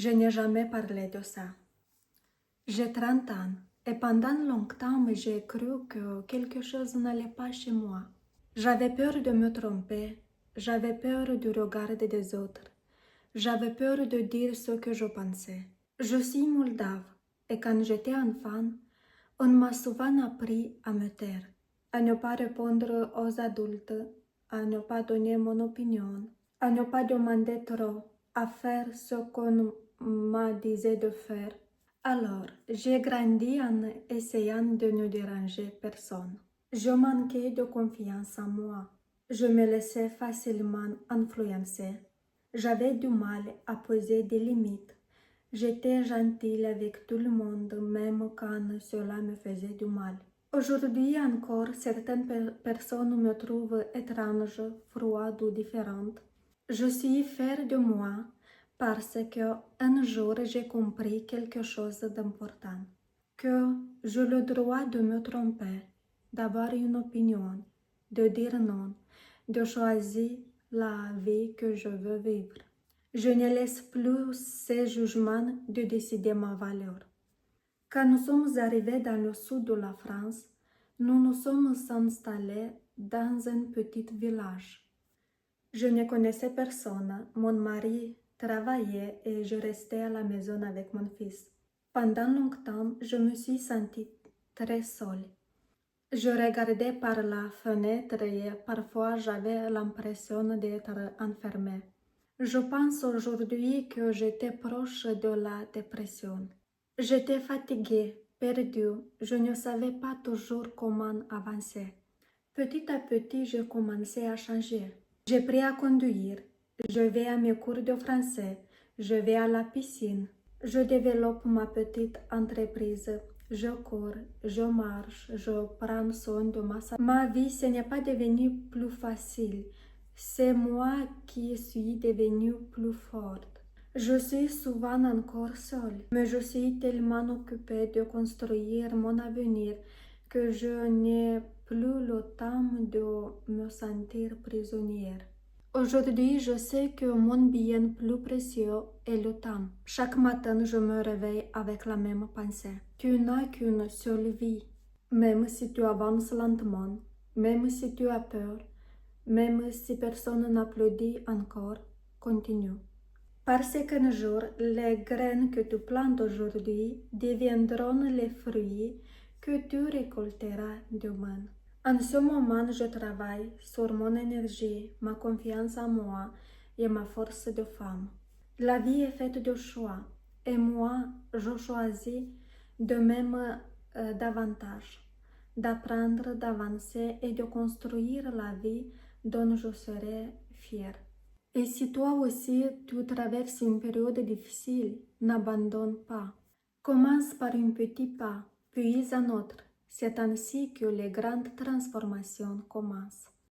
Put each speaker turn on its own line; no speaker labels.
Je n'ai jamais parlé de ça. J'ai 30 ans et pendant longtemps j'ai cru que quelque chose n'allait pas chez moi. J'avais peur de me tromper, j'avais peur du regard des autres, j'avais peur de dire ce que je pensais. Je suis moldave et quand j'étais enfant, on m'a souvent appris à me taire, à ne pas répondre aux adultes, à ne pas donner mon opinion, à ne pas demander trop, à faire ce qu'on m'a disait de faire. Alors, j'ai grandi en essayant de ne déranger personne. Je manquais de confiance en moi. Je me laissais facilement influencer. J'avais du mal à poser des limites. J'étais gentille avec tout le monde, même quand cela me faisait du mal. Aujourd'hui encore, certaines personnes me trouvent étrange, froide ou différente. Je suis fière de moi parce que un jour j'ai compris quelque chose d'important, que j'ai le droit de me tromper, d'avoir une opinion, de dire non, de choisir la vie que je veux vivre. Je ne laisse plus ces jugements de décider ma valeur. Quand nous sommes arrivés dans le sud de la France, nous nous sommes installés dans un petit village. Je ne connaissais personne, mon mari travaillait et je restais à la maison avec mon fils. Pendant longtemps, je me suis sentie très seule. Je regardais par la fenêtre et parfois j'avais l'impression d'être enfermée. Je pense aujourd'hui que j'étais proche de la dépression. J'étais fatiguée, perdue, je ne savais pas toujours comment avancer. Petit à petit, j'ai commencé à changer. J'ai appris à conduire, je vais à mes cours de français, je vais à la piscine, je développe ma petite entreprise, je cours, je marche, je prends soin de ma santé. Ma vie, ce n'est pas devenu plus facile, c'est moi qui suis devenue plus forte. Je suis souvent encore seule, mais je suis tellement occupée de construire mon avenir que je n'ai plus le temps de me sentir prisonnière. Aujourd'hui, je sais que mon bien plus précieux est le temps. Chaque matin, je me réveille avec la même pensée. Tu n'as qu'une seule vie. Même si tu avances lentement, même si tu as peur, même si personne n'applaudit encore, continue. Parce qu'un jour, les graines que tu plantes aujourd'hui deviendront les fruits que tu récolteras demain. En ce moment, je travaille sur mon énergie, ma confiance en moi et ma force de femme. La vie est faite de choix et moi, je choisis de m'aimer davantage, d'apprendre, d'avancer et de construire la vie dont je serai fière. Et si toi aussi tu traverses une période difficile, n'abandonne pas. Commence par un petit pas, puis un autre. C'est ainsi que les grandes transformations commencent.